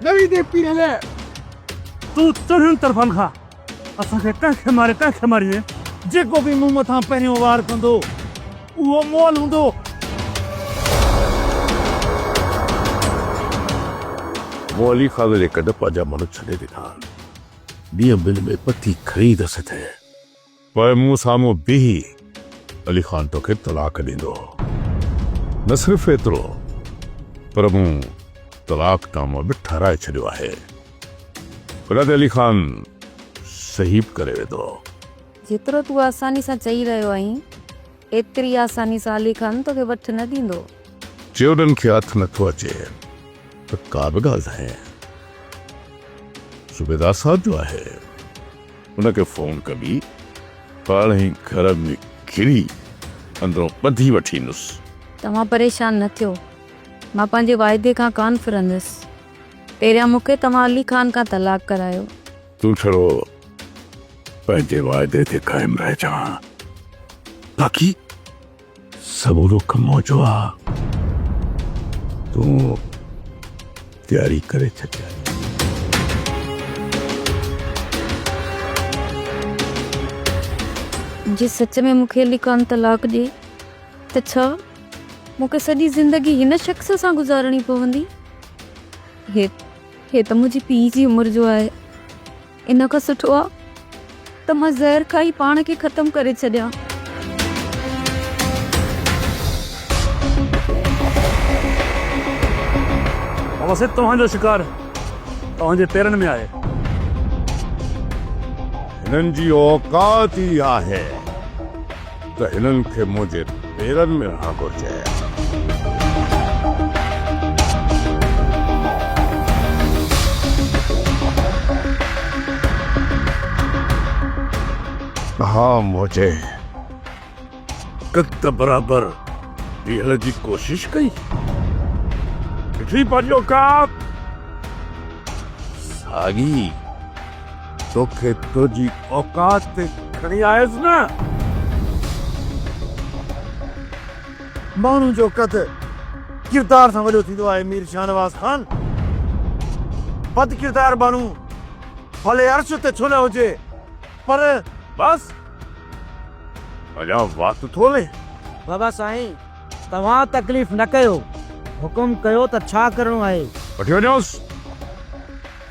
नवी दे पीने ले तू चढ़न तरफन खा असांखे कंखे मारे जेको भी मूं मथां पहिरियों वार कंदो उहो मोल हूंदो। मोली खाले कद पाजा मन छॾे ॾिना ॾींहं बिल में पती ख़रीद सथे पर मूं साम्हूं बीही अली खान तोखे तलाक ॾींदो। न सिर्फ़ एतिरो पर मूं तलाक नामो बि ठाराए छॾियो आहे। पर अली खान सही बि करे वेंदो। जेतिरो तूं आसानी सां चई रहियो आहीं एतिरी आसानी सां अली खान तोखे वठ न ॾींदो। चेवड़नि खे हथ नथो अचे त का बि ॻाल्हि नाहे। सूबेदार साहब जो आहे उनखे फोन कबी पाण ई घर में घिरी अंदरों ॿधी वठी ईंदुसि। तव्हां परेशान न थियो, मां पंहिंजे वाइदे खां कान फिरंदसि। पहिरियां मूंखे तव्हां अली खान खां तलाक करायो। तूं छड़ो पंहिंजे वाइदे ते क़ाइमु रहिजां, बाक़ी सबूरो कमो जो आहे। तूं तैयारी करे छॾिया। जे सच में मूंखे अली खान तलाक ॾिए त छा मूंखे सॼी ज़िंदगी हिन शख़्स सां गुज़ारणी पवंदी? हे त मुंहिंजी पीउ जी उमिरि जो आहे। इन खां सुठो आहे त मां ज़हर खाई पाण खे ख़तमु करे छॾियां। अवसे तव्हांजो शिकार तव्हांजे पेरनि में आहे। हिननि जी औकात ई आहे त हिननि खे मुंहिंजे पेरनि में रहणु घुरिजे। हाँ मुझे कद बराबर बीहण जी कोशिश कई पंहिंजो औकात सागी तोखे तुंहिंजी औकात ते खणी आयसि न। माण्हू जो कद किरदार सां वॾो थींदो आहे। मीर शाहनवाज़ खान बद किरदार माण्हू भले अर्श ते छो न हुजे पर बस अञा वक़्तु थोले। बाबा साईं तव्हां तकलीफ़ न कयो, हुकुम कयो त छा करणो आहे। वठी वञोसि,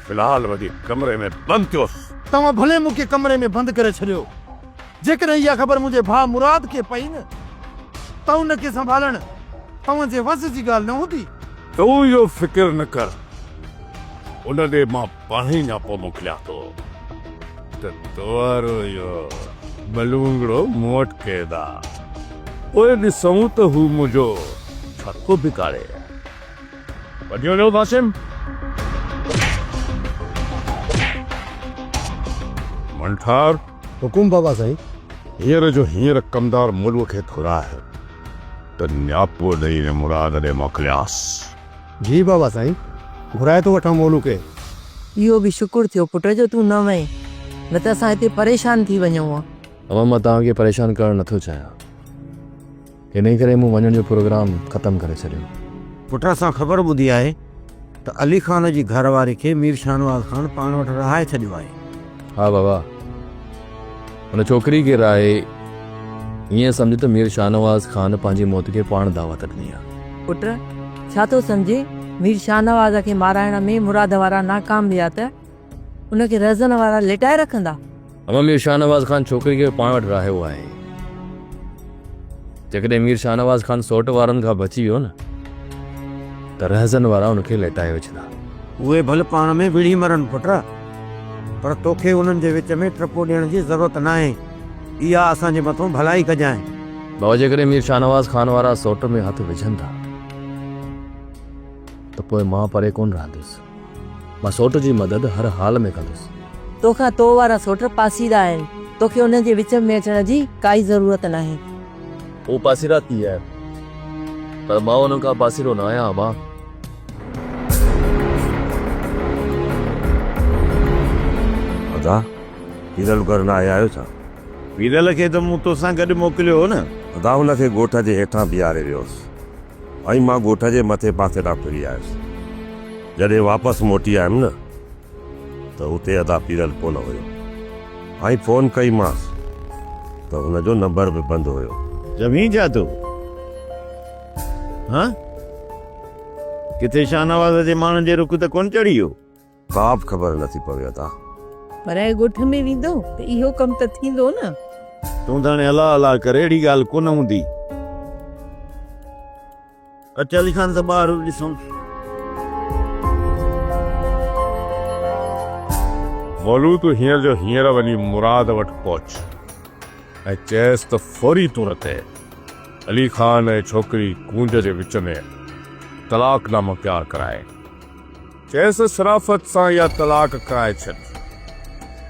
फिलहाल वञी कमरे में बंदि थियोसि। तव्हां भले मूंखे कमरे में बंदि करे छॾियो। जेकॾहिं इहा ख़बर मुंहिंजे भाउ मुराद खे पई न त उनखे संभालण तव्हांजे वस जी ॻाल्हि न हूंदी। तूं इहो फिक्र न कर, उन ॾे मां पाण ई न्यापो मोकिलियां थो त तोरो इहो बलूंगड़ो मूं वटि केदा। पोइ ॾिसूं त हू मुंहिंजो छा थो बिगाड़े। वठी वञो वासिम। मंठार हुकुम बाबा साईं। हींअर जो हींअर कमदार मुल्क खे घुराए त न्यापो ॾेई मुराद ॾे मोकिलियासि। जी बाबा साईं, घुराए थो वठां मोलू खे। इहो बि शुक्र थियो पुट जो तूं न वएं, न त असां हिते परेशान थी वञूं हा। अमा मां तव्हांखे परेशान करणु नथो चाहियां, हिन करे मूं वञण जो प्रोग्राम ख़तमु करे छॾियो। पुट सां ख़बर ॿुधी आहे त अली खान जी घरवारी खे मीर शाहनवाज़ खान पाण वटि रहाए छॾियो आहे। हा बाबा, हुन छोकिरी खे राहे ईअं सम्झ त मीर शाहनवाज़ खान पंहिंजी मौत खे पाण दावत ॾिनी आहे। पुट छा थो सम्झे, मीर शाहनवाज़ खे माराइण में मुराद वारा नाकाम विया त उनखे रज़न वारा लिटाए रखंदा। अमा मीर शाहनवाज़ खान छोकिरी खे पाण वटि रहियो आहे। जेकॾहिं मीर शाहनवाज़ खान सौट वारनि खां बची वियो न त रहज़न वारा उनखे लेटाए विझंदा। उहे भले पाण में विढ़ी मरनि पुट, पर तोखे उन्हनि जे विच में टपो ॾियण जी ज़रूरत न आहे। इहा असांजे मथां भलाई कजांइ। बाबा जेकॾहिं मीर शाहनवाज़ खान वारा सौट में हथ विझनि था त पोइ मां परे कोन रहंदुसि। मां सौट जी मदद हर हाल में कंदुसि। तोखां तो वारा सोट पासीरा आहिनि, तोखे उन्हनि जे विच में अचण जी काई ज़रूरत न आहे। वो पासीरा थी है पर मां उन्हनि खां पासीरो न आहियां। मां अदा हीरल घर न आया आहियो छा? वीरल खे त मूं तोसां गॾु मोकिलियो हो न। अदा हुनखे ॻोठ जे हेठां बीहारे वियोसि ऐं मां ॻोठ जे मथे पासे ॾांहुं फिरी आयुसि। जॾहिं वापसि मोटी आयुमि न त उते अदा पीरल कोन हुयो। ऐं फ़ोन कईमांसि त हुनजो नंबर बि बंदि हुयो। जमीन जा तू हाँ किथे शाहनवाज़ जे माण्हुनि जे रुख ते कोन चढ़ी वियो? का बि ख़बर नथी पवे अदा। पर ॻोठ में वेंदो त इहो कमु त थींदो न। तूं त हाणे अला अला करे अहिड़ी ॻाल्हि कोन हूंदी। अच अली खान सां ॿाहिरि ॾिसूं। मौलू तूं हींअर जो हींअर वञी मुराद वटि पहुच ऐं चएसि त फौरी तौर ते अली खान ऐं छोकिरी गूंज जे विच में तलाकनामो तयारु कराए। चएसि शराफ़त सां या तलाक कराए छॾ,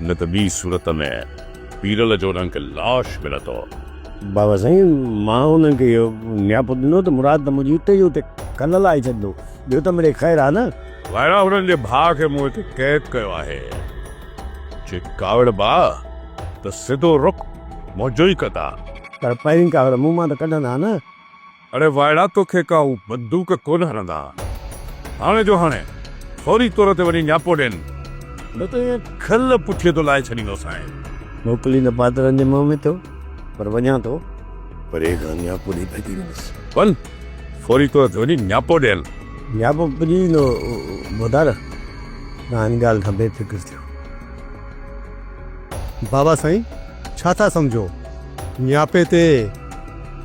न त ॿी सूरत में पीरल जो रंग लाश मिलंदो। बाबा साईं मां हुननि खे इहो नियापो ॾिनो त मुराद त मुंहिंजी उते जी उते कन लाइ छॾंदो। ॿियो त मिड़े ख़ैरु आहे न। वाइड़ा हुननि जे भाउ खे मूं हिते क़ैद कयो आहे। जे कावड़ बा त सिधो रुख मौजो ई कंदा। पर पहिरीं कावड़ मुंहुं मां त कढंदा न। अरे वाइड़ा तोखे का हू बंदूक कोन हणंदा। हाणे जो हाणे फौरी तौर ते वञी नियापो ॾियनि, न त ईअं खल पुठीअ तो लाए छॾींदोसांइ। मोकिली न पात्रनि जे मुंहं में थियो, पर वञा थो परे खां नियापो ॾेई भॼी वेंदुसि। वञ फौरी तौर ते वञी नियापो ॾियनि। नियापो पुॼी वेंदो। ॿुधार तव्हां हिन ॻाल्हि खां बेफ़िक्र थियो। बाबा साईं छा था सम्झो? नियापे ते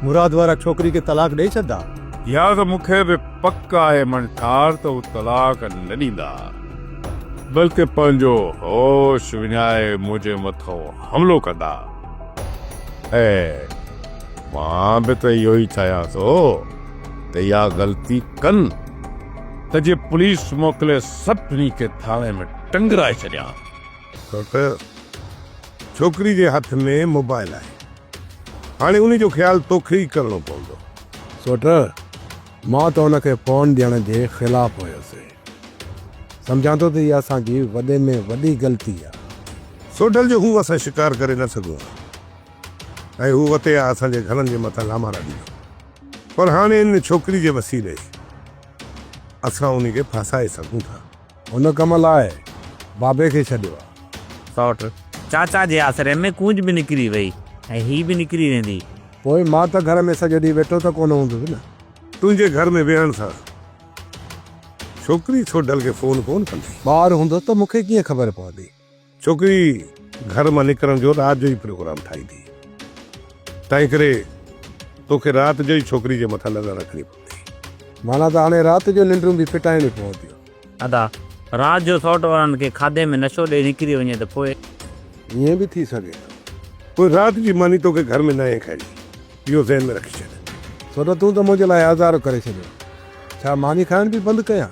मुराद वारा छोकिरी खे तलाक ॾेई छॾंदा? या त मूंखे बि पक आहे मनठार त हू तलाक न ॾींदा, बल्कि पंहिंजो होश विञाए मुंहिंजे मथां हमिलो कंदा। ऐं मां बि त इहो ई चाहियां थो त इहा ग़लती कनि त जे पुलिस मोकिले सभिनी खे थाणे में टंगराए छॾियां। छोकिरी जे हथ में मोबाइल आहे, हाणे उन जो ख़्यालु तोखे ई करिणो पवंदो। सोट मां त हुनखे फ़ोन ॾियण जे ख़िलाफ़ु हुयुसि। सम्झां थो त इहा असांजी वॾे में वॾी ग़लती आहे। सोडल जो हू असां शिकार करे न सघूं ऐं हू वते आहे असांजे घरनि जे मथां लामारा ॾींदो। पर हाणे इन छोकिरी जे वसीले असां उन खे फासाए सघूं था। हुन कम लाइ बाबे खे छॾियो आहे। सौट चाचा जे आसरे में कूंज बि निकिरी वई ऐं ही बि निकिरी वेंदी। पोइ मां त घर में सॼो ॾींहुं वेठो त कोन हूंदुसि न। तुंहिंजे घर में वेहण सां छोकिरी सोडल खे फ़ोन कोन कंदी। ॿार हूंदो त मूंखे कीअं ख़बर पवंदी? छोकिरी घर मां निकिरण जो राति जो ई प्रोग्राम ठाहींदी, तंहिं करे तोखे राति जो ई छोकिरी जे मथां नज़र रखणी पवंदी। माना त हाणे राति जो निंडूं बि फिटाइणियूं पवंदियूं। अदा राति जो सौट वारनि खे खाधे में नशो ॾेई निकिरी वञे त पोइ ईअं बि थी सघे पोइ राति जी मानी तोखे घर में न आहे खाइणी, इहो ज़हन में रखी छॾ। छो त तूं त मुंहिंजे लाइ हज़ारो करे छॾियो। छा मानी खाइण बि बंदि कयां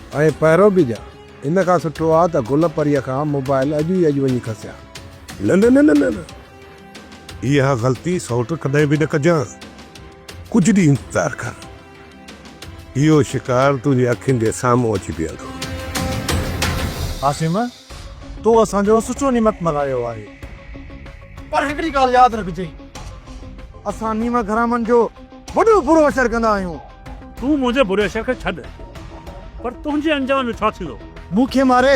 ऐं पहिरियों बि ॾियां? इन खां सुठो आहे त गुल परीअ खां मोबाइल अॼु ई अॼु वञी खसिया। न न न न न इहा ग़लती सौट कॾहिं बि न कजां। कुझु ॾींहुं इंतज़ारु कर, इहो शिकार तुंहिंजी अखियुनि जे साम्हूं अची बीहंदो। आसिम तूं असांजो सुठो निमत मल्हायो आहे, पर हिकिड़ी ॻाल्हि यादि रखिजे, असां नीम घरामनि जो वॾो बुरो असर कंदा आहियूं। तूं मुंहिंजे बुरे असर खे छॾ, पर तुंहिंजे अंजाम में छा थींदो? मूंखे मारे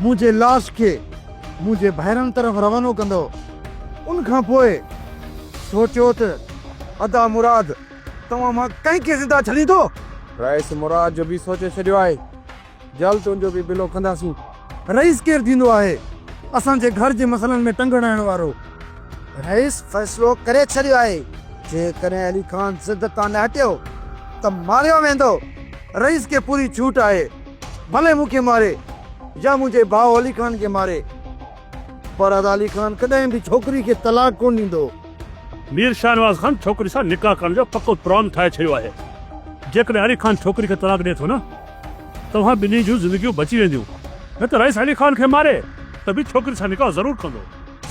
मुंहिंजे लाश खे मुंहिंजे भाइरनि तरफ़ रवानो कंदो। उन खां पोइ सोचियो त अदा मुराद तव्हां मां कंहिंखे ज़िंदा छॾींदो। रईस मुराद जो बि सोचे छॾियो आहे, जल्द तुंहिंजो बि बिलो कंदासीं। रईस केरु थींदो आहे? असांजे घर जे मसइलनि में टंग हणाइण वारो। रईस फ़ैसिलो करे छॾियो आहे, जेकॾहिं अली खान ज़िद तां न हटियो त मारियो वेंदो। रईस खे पूरी छूट आहे, भले मूंखे मारे या मुंहिंजे भाउ अली खान खे मारे, पर अदा अली खान कॾहिं बि छोकिरी खे तलाक कोन ॾींदो। मीर शाहनवाज़ खान छोकिरी सां निकाह करण जो पको प्रोग्राम ठाहे छॾियो आहे। जेकॾहिं अली खान छोकिरी खे तलाक ॾिए थो न, तव्हां ॿिन्ही जूं ज़िंदगियूं बची वेंदियूं। न त रईस अली खान खे मारे त बि छोकिरी सां निकाह ज़रूरु कंदो।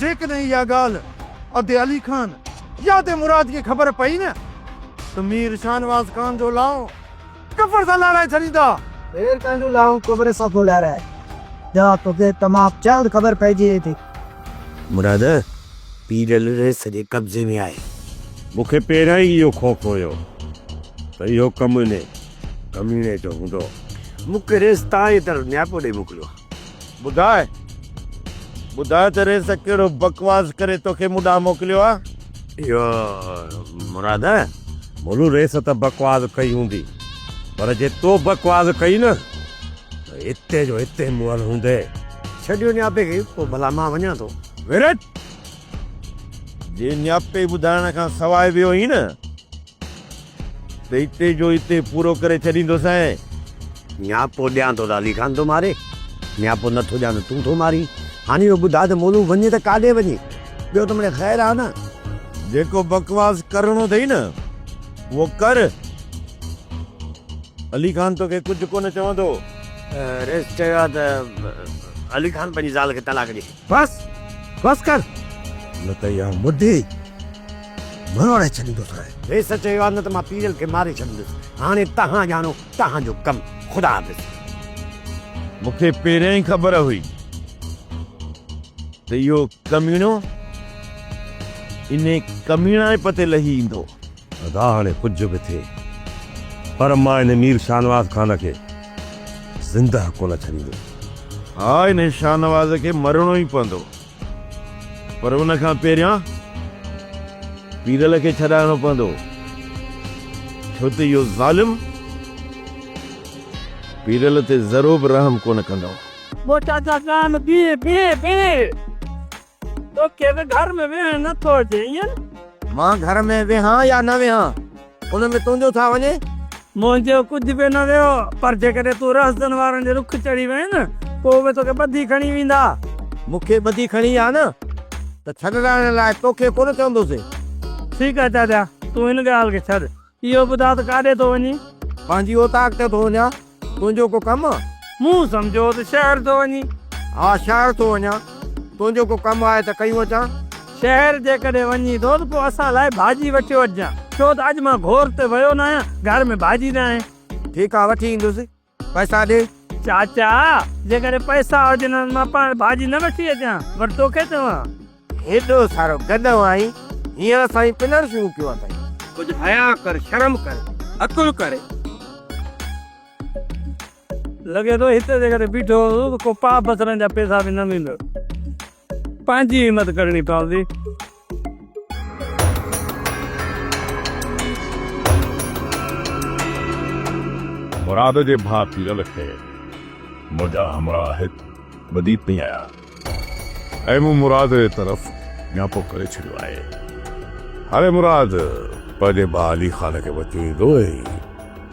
जेकॾहिं इहा ॻाल्हि अदे अली खान या ते मुराद खे ख़बर पई न, त मीर शाहनवाज़ खान जो लाओ कफर सां लाराए छॾींदा। देर कंदो लाऊं कब्र सां थो लाराए, जा तोखे तमामु जल्द ख़बर पइजी वेंदी। मुराद पीरल सॼे कब्ज़े में आहे। मूंखे पहिरियां ई इहो ख़ौफ़ हुयो त इहो कमीने जो हूंदो। मूंखे रेस तव्हां जी तरफ़ नियापो ॾेई मोकिलियो ॿुधाए ॿुधाए त रेस कहिड़ो बकवास करे तोखे मुॾां मोकिलियो आहे इहो मुराद मोलू रेस त बकवास कई हूंदी पर जे तो बकवास कई न त हिते जो हिते मुअल हूंदे छॾियो नियापे खे पोइ भला मां वञा थो विरट जे न्यापे ॿुधाइण खां सवाइ वियो ही न त हिते जो हिते पूरो करे छॾींदोसांइ नियापो ॾियां थो त अली खान थो मारे नियापो नथो ॾियां त तूं थो मारी हाणे इहो ॿुधा त मोलू वञे त काॾे वञे ॿियो त मिड़े ख़ैरु आहे न जेको बकवास करणो अथई न उहो कर अली खान तोखे कुझु कोन चवंदो रेस चयो आहे त अली खान पंहिंजी ज़ाल खे तलाक ॾे बस कर न त इहा मुढी मरोड़े छॾींदुसि रेस चयो आहे न त मां पीरल खे मारे छॾींदुसि हाणे तव्हां ॼाणो तव्हांजो कमु ख़ुदा हाफ़िज़ मूंखे पहिरियों ई ख़बर हुई त इहो कमीणो इन कमीणा जे पते लही ईंदो अदा हाणे कुझु बि थिए पर मां इन मीर शाहनवाज़ खान खे ज़िंदा कोन छॾींदो हा इन शाहनवाज़ खे मरणो ई पवंदो पर उन खां पहिरियां पीरल खे छॾाइणो पवंदो छो त इहो ज़ालिम पीरल ते ज़रो बि रहम कोन कंदो वो चाचा कान बीहे तो के घर में वेह नथो अचे ईअं मां घर में वेहां या न वेहां उन में तुंहिंजो छा वञे मुंहिंजो कुझु बि न वियो पर जेकॾहिं तूं रसदनि वारनि जे रुख चढ़ी वएं न पोइ उहे तोखे ॿधी खणी वेंदा मूंखे ॿधी खणी आहे न त छॾाइण लाइ तोखे कोन चवंदुसि ठीकु आहे चाचा तूं हिन ॻाल्हि खे छॾ इहो ॿुधा त काॾे थो वञी पंहिंजी औताक ते थो वञा तुंहिंजो को कमु आहे मूं सम्झो त शहर थो वञी हा शहर थो वञा तुंहिंजो को कमु आहे त कयूं अचां शहर जेकॾहिं वञी थो त पोइ असां लाइ भाॼी वठी वठजां छो त अॼु मां घोर ते वियो न आहियां घर में भाॼी न आहे ठीकु आहे वठी ईंदुसि पैसा ॾे चाचा जेकॾहिं पैसा हुजनि मां पाण भाॼी न वठी अचां पर तोखे चवां हेॾो सारो गॾु आई हीअं असां पिनर शुरू कयो आहे साईं कुझु हया कर शर्म कर अकुल करे लॻे थो हिते जेकॾहिं बीठो त को पाव बसरनि जा पैसा बि न मिलंदो पंहिंजी हिमत करणी पवंदी मुराद जे भाउ पीरल खे मुंहिंजा हमराह ॿधी पई आया ऐं मूं मुराद जे तरफ़ न्यापो करे छॾियो आहे हाणे मुराद पंहिंजे भाउ अली खान खे वठी ईंदो ऐं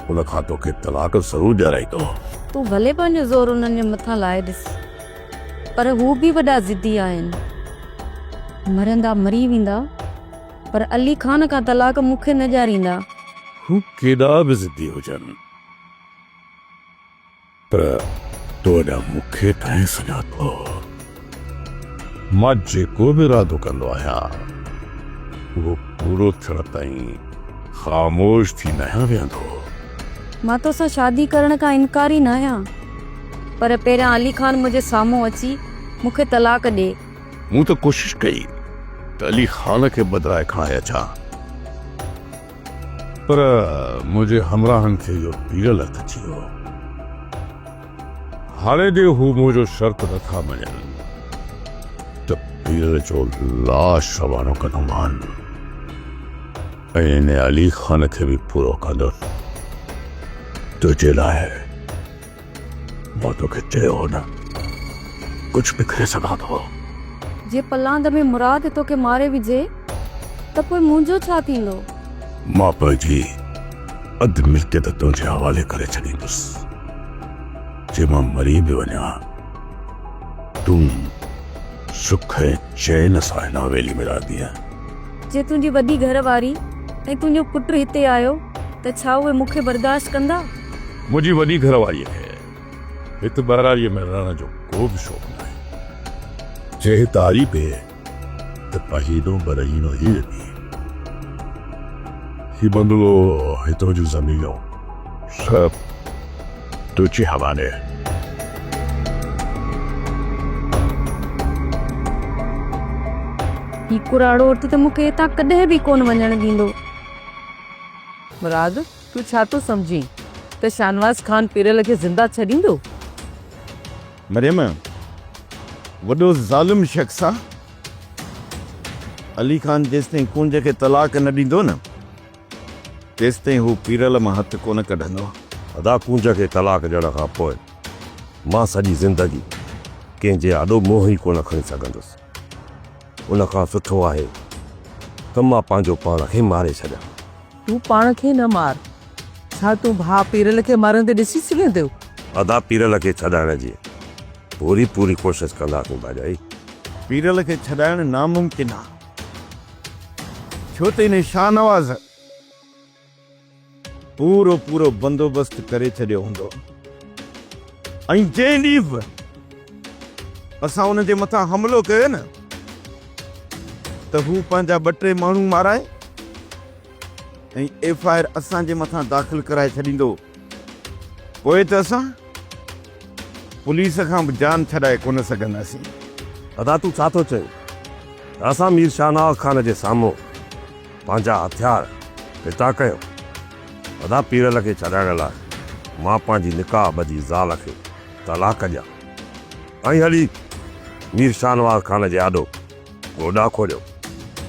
उन खां तोखे तलाक ज़रूरु ॾियाराईंदो तूं भले पंहिंजो ज़ोर उन्हनि जे मथां लाए ॾिस पर हू बि वॾा ज़िदी आहिनि मरंदा मरी वेंदा पर अली खान खां तलाक मूंखे न ॾियारींदा हू केॾा बि ज़िदी हुजनि पर तो अञा मूंखे ठाहे सुञातो मां जेको बि इरादो कंदो आहियां उहो पूरो थियण ताईं ख़ामोश थी न वेहंदो मां तोसां शादी करण खां इनकार ई न आहियां पर पहिरियां अली खान मुंहिंजे साम्हूं अची मूंखे तलाक ॾे मूं त कोशिश कई त अली खान खे बदिराए खणाए अचां पर मुंहिंजे हमराहनि खे इहो पीरल अची वियो हाणे जे हू मुंहिंजो शर्त नथा मञनि त पीरल जो लाश रवानो कंदोमानि ऐं इन अली खान खे बि पूरो कंदुसि तुंहिंजे लाइ मां तोखे चयो न कुझु बि करे सघां थो जे पलांद में मुराद तोखे मारे विझे त पोइ मुंहिंजो छा थींदो मां पंहिंजी अधु मिल्कियत तुंहिंजे हवाले करे छॾींदुसि जे मां मरी बि वञा तूं सुख ऐं चैन सां हिन हवेली में रहंदीअ जे तुंहिंजी वॾी घर वारी ऐं तुंहिंजो पुटु हिते आयो त छा उहे मूंखे बर्दाश्त कंदा मुंहिंजी वॾी घरवारीअ खे हिते बरारीअ में रहण जो को बि शौक़ु न आहे जे तारी पे त पहीनो बरहीनो ई रही ही बंगलो हितों जूं ज़मीनूं सभु तुंहिंजे हवाले ही कुराड़ो वटि त मूंखे हितां कॾहिं बि कोन वञण ॾींदो मुराद तूं छा थो सम्झी त शानवाज़ ख़ान पीरल खे ज़िंदा छॾींदो? मरियम वॾो ज़ालिम शख़्स आहे। अली ख़ान जेसिताईं कुंज खे तलाक न ॾींदो न तेसिताईं हू पीरल मां हथु कोन कढंदो। अदा कुंज खे तलाक ॾियण खां पोइ मां सॼी ज़िंदगी कंहिंजे आॾो मोह ई कोन खणी सघंदुसि। उन खां सुठो आहे त मां पंहिंजो पाण खे मारे छॾियां। तूं पाण खे न मार। छा तूं भाउ पीरल खे मारंदे ॾिसी सघे थो? अदा पीरल खे छॾाइण जी पूरी कोशिशि कंदासीं भाॼाई। पीरल खे छॾाइण नामुमकिन आहे, छो त इन शाहनवाज़ पूरो बंदोबस्त करे छॾियो हूंदो ऐं जंहिं ॾींहुं बि असां उन जे मथां हमिलो कयो न त हू पंहिंजा 2-3 माण्हू माराए ऐं FIR असांजे मथां दाख़िल कराए छॾींदो। पोइ त असां पुलिस खां बि जान छॾाए कोन सघंदासीं। अदा तूं छा थो चए? असां मीर शाहनवाज़ ख़ान जे साम्हूं पंहिंजा हथियार पिता कयो। अदा पीरल खे छॾाइण लाइ मां पंहिंजी निकाह बजी ज़ाल खे तलाक ॾियां ऐं हली मीर शाहनवाज़ ख़ान जे आॾो गोॾा खोलियो।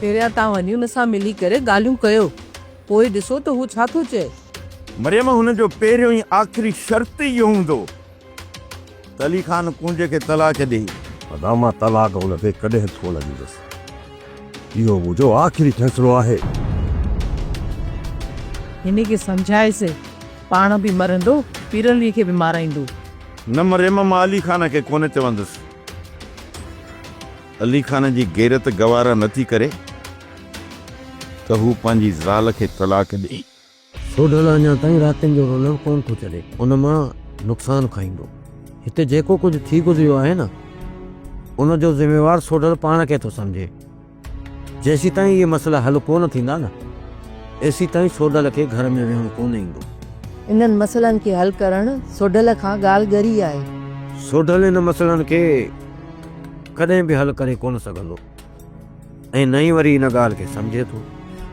पहिरियां तव्हां वञी हुन सां मिली करे ॻाल्हियूं कयो, पोइ ॾिसो त हू छा थो चए। मरियम हुन जो पहिरियों ई आख़िरी शर्त इहो हूंदो त अली ख़ान कुंज खे तलाक ॾेई। अदा मां तलाक हुनखे कॾहिं कोन ॾींदुसि। इहो मुंहिंजो आख़िरी फ़ैसिलो आहे। हिन खे सम्झाएसि, पाण बि मरंदो, पीरली खे बि माराईंदो। न मरियम, मां अली ख़ान खे कोन चवंदुसि। अली ख़ान जी गैरत गवारा नथी करे त हू पंहिंजी ज़ाल खे तलाक ॾेई। सोडल अञा ताईं रातिनि जो रोलर कोन थो चले, उन मां नुक़सानु खाईंदो। हिते जेको कुझु थी गुज़रियो आहे न उन जो ज़िम्मेवार सोडल पाण खे थो सम्झे। जेसीं ताईं इहे मसइला हल कोन थींदा न एसी ताईं सोडल खे घर में विहणु कोन ईंदो। इन्हनि मसइलनि खे हल करणु सोडल खां ॻाल्हि ॻरी आहे। सोडल इन मसइलनि खे कॾहिं बि हल करे कोन सघंदो ऐं न ई वरी इन ॻाल्हि खे सम्झे थो।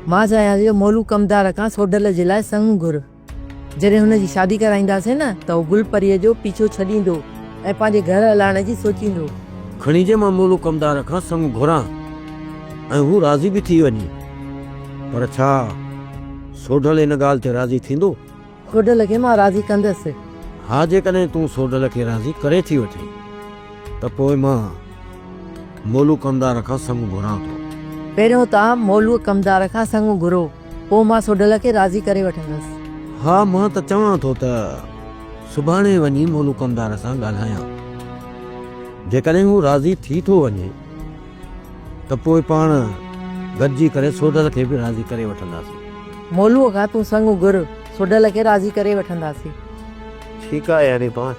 मां चाहियां थी मोलू कमदार खां सोडल जे लाइ संग घुर। जॾहिं हुनजी शादी कराईंदासीं न त हू गुलपरीअ जो पीछो छॾींदो ऐं पंहिंजे घर हलाइण जी सोचींदो। खणी जे मां मोलू कमदार खां संग घुरां ऐं हू राज़ी बि थी वञे, पर छा सोडल इन ॻाल्हि ते राज़ी थींदो? सोडल खे मां राज़ी कंदसि। हा, जेकॾहिं तूं सोडल खे राज़ी करे थी वठे त पोइ मां मोलू कमदार खां संग घुरां थो। पहिरियों तव्हां मोलू कमदार खां संग घुरो, पोइ मां सोडल खे राज़ी करे वठंदसि। हा, मां त चवां थो त सुभाणे वञी मोलू कमदार सां ॻाल्हायां। जेकॾहिं हू राज़ी थी थो वञे त पोइ पाण गॾिजी करे सोडल खे बि राज़ी करे वठंदासीं। मोलूअ खां तूं संग घुर, सोडल खे राज़ी करे वठंदासीं। ठीकु आहे यानी पाण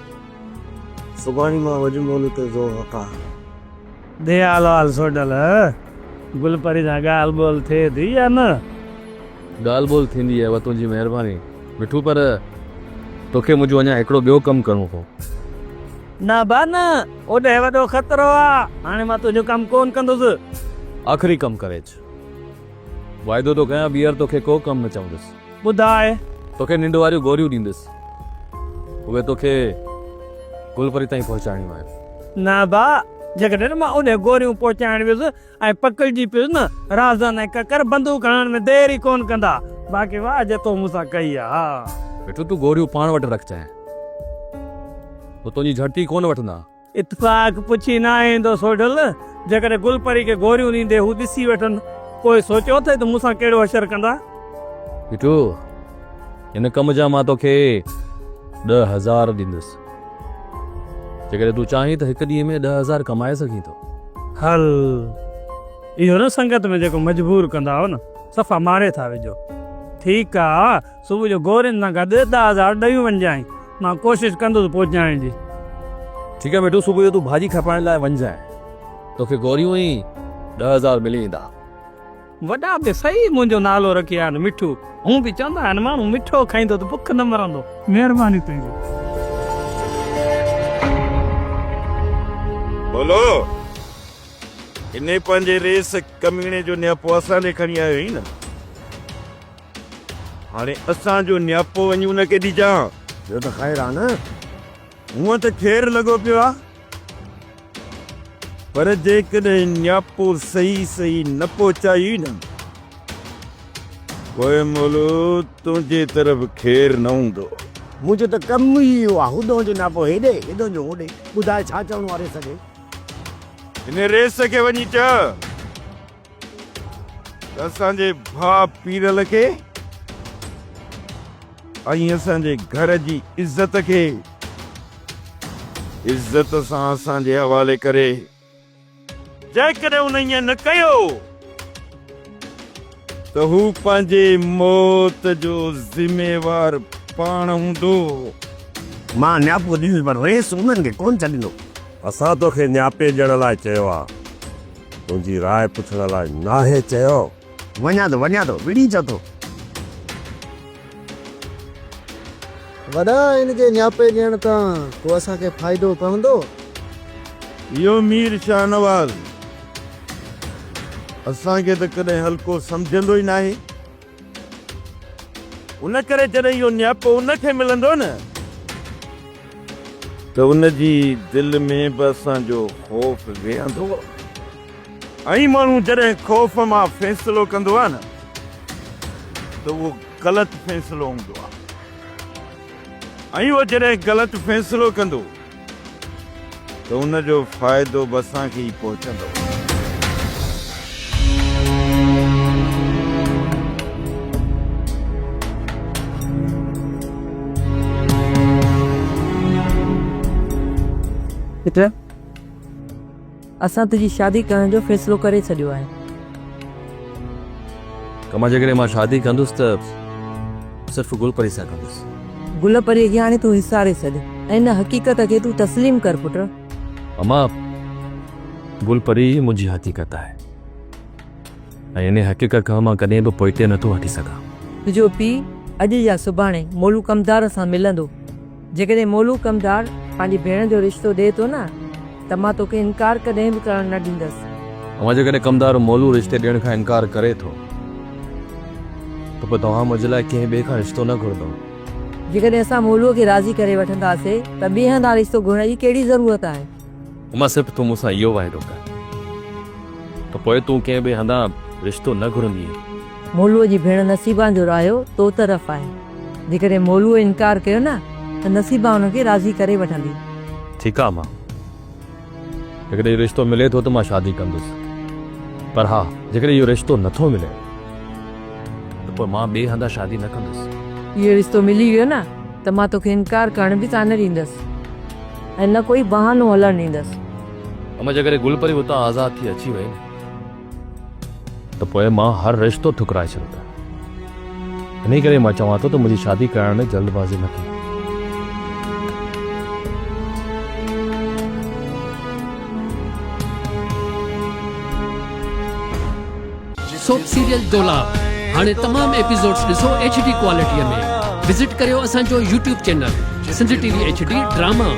सुभाणे मां वञी मोलू ते ज़ोर रखां। दे हाल सोडल गुलपरी सां ॻाल्हि ॿोल थिए थी या न? ॻाल्हि ॿोल थींदी आहे, तुंहिंजी महिरबानी मिठू, पर तोखे मुंहिंजो अञा हिकिड़ो ॿियो कमु करिणो पओ। न बा न, ओॾे वॾो ख़तरो आहे, हाणे मां तुंहिंजो कमु कोन कंदुसि। आख़िरी कमु करे अचु, वाइदो थो कयां ॿीहर तोखे को कमु न चवंदुसि। ॿुधाए, तोखे निंड वारियूं गोरियूं ॾींदुसि, उहे तोखे गुलपरी ताईं पहुचाइणियूं आहिनि। न बा, जेकॾहिं मां उन गोरियूं पहुचाइण वियुसि ऐं पकड़जी पियुसि न राज़न ऐं ककर बंदूक हणण में देरी कोन कंदा। बाक़ी वाह जेतो मूंसां कई आहे। मिठू, तूं गोरियूं पाण वटि रख चाहे, तो तुंहिंजी झटि कोन वठंदा। इत्तेफ़ाक पुछी न ईंदो सोडल। जेकॾहिं गुलपरी खे गोरियूं ॾींदे हू ॾिसी वठनि, पोइ सोचियो अथई त मूंसां कहिड़ो असरु कंदा। मिठू, हिन कम जा मां तोखे 10,000 ॾींदुसि। जेकॾहिं तूं चाहीं त हिकु ॾींहं में 10,000 कमाए सघीं थो। हल, इहो न संगत में जेको मजबूर कंदा हो न, सफ़ा मारे था विझो। ठीकु आहे, सुबुह जो गोरियुनि सां गॾु 10,000 ॾेई वञजांइ, मां कोशिशि कंदुसि पहुचाइण जी। ठीकु आहे मिठू, सुबुह जो तूं भाॼी खपाइण लाइ वञजांइ, तोखे गोरियूं ई 10,000 मिली वेंदा। वॾा बि सही मुंहिंजो नालो रखी आहे न मिठू। हूं बि चवंदा आहिनि माण्हू मिठो खाईंदो त बुख न मरंदो। महिरबानी तुंहिंजी। बोलो, इन पंहिंजे रेस कमीणे जो न्यापो असां ॾे खणी आयो ई न। हाणे असांजो न्यापो वञी उनखे ॾिजां ॿियो त ख़ैर आहे न। हूअं त ख़ैर लॻो पियो आहे, पर जेकॾहिं न्यापो सही सही न पहुचाई न, पोइ मोलो तुंहिंजे तरफ़ ख़ैर न हूंदो। मुंहिंजो त कमु ई इहो आहे, हुदो जो नापो हेॾे हेॾो जो होॾे। ॿुधाए छा चवणो आहे रेस खे? हिन रेस खे वञी चयो त असांजे भाउ पीरल खे ऐं असांजे घर जी इज़त खे इज़त सां असांजे हवाले करे। जेकॾहिं उन ईअं न कयो त हू पंहिंजे मौत जो ज़िम्मेवार पाण हूंदो। मां न्यापो ॾींदुसि, पर रेस उन्हनि खे कोन छॾींदो। असां तोखे न्यापे ॾियण लाइ चयो आहे, तुंहिंजी राय पुछण लाइ नाहे चयो। वञा थो विड़ी चओ थो। वॾा हिनखे न्यापे ॾियण तां पोइ असांखे फ़ाइदो पवंदो। इहो मीर शाह नवाज़ असांखे त कॾहिं हल्को सम्झंदो ई नाहे। उन करे जॾहिं इहो न्यापो उनखे मिलंदो न, त उनजी दिलि में बि असांजो ख़ौफ़ वेहंदो। ऐं माण्हू जॾहिं ख़ौफ़ मां फ़ैसिलो कंदो आहे न, त उहो ग़लति फ़ैसिलो हूंदो आहे। ऐं उहो जॾहिं ग़लति फ़ैसिलो कंदो त उनजो फ़ाइदो बि असांखे ई पहुचंदो। पुट, असां तुंहिंजी शादी करण जो फ़ैसिलो करे छॾियो आहे। कमा जेकॾहिं मां शादी कंदुसि त सिर्फ़ु गुलपरी सां कंदुसि। गुल परीअ खे हाणे तूं विसारे छॾ ऐं इन हक़ीक़त खे तूं तस्लीम कर पुट। अमा, गुलपरी मुंहिंजी हक़ीक़त आहे ऐं इन हक़ीक़त खां मां कॾहिं बि पोइते नथो हटी सघां। तुंहिंजो पीउ अॼु या सुभाणे मोलू कमदार सां मिलंदो। जेकॾहिं मोलू कमदार पंहिंजी भेण जो रिश्तो ॾिए थो न, त मां तोखे इनकार कॾहिं बि करणु न ॾींदसि। अमा, जेकॾहिं कमदार मोलू रिश्ते ॾियण खां इनकार करे थो त पोइ तव्हां मुंहिंजे लाइ कंहिं ॿिए खां रिश्तो न घुरंदो। जेकॾहिं असां मोलूअ खे राज़ी करे वठंदासीं त ॿिए हंधा रिश्तो घुरण जी कहिड़ी ज़रूरत आहे? अमा, सिर्फ़ु तूं मूंसां इहो वाइदो कर त पोइ तूं कंहिं ॿिए हंधा रिश्तो न घुरंदी। मोलूअ जी भेण नसीबा जो रायो तो तरफ़ आहे। जेकॾहिं मोलूअ इनकार कयो न, त नसीबा हुनखे राज़ी करे वठंदी। ठीकु आहे, मां जेकॾहिं इहो रिश्तो मिले थो त मां शादी कंदुसि, पर हा, जेकॾहिं इहो रिश्तो नथो मिले त पोइ मां ॿिए हंधा शादी न कंदुसि। इहो रिश्तो मिली वियो न, त मां तोखे इनकार करण बि कान ॾींदसि ऐं न कोई बहानो हलणु ॾींदसि। अमा, जेकॾहिं गुलपरी हुतां आज़ाद थी अची वई त पोइ मां हर रिश्तो ठुकराए छॾींदो। इन करे मां चवां थो त मुंहिंजी शादी करण में जल्दबाज़ी न कई। सोप सीरियल डोलाव हाणे तमाम एपिसोड्स ॾिसो HD क्वालिटीअ में। विज़िट करियो असांजो YouTube channel Sindh TV HD drama.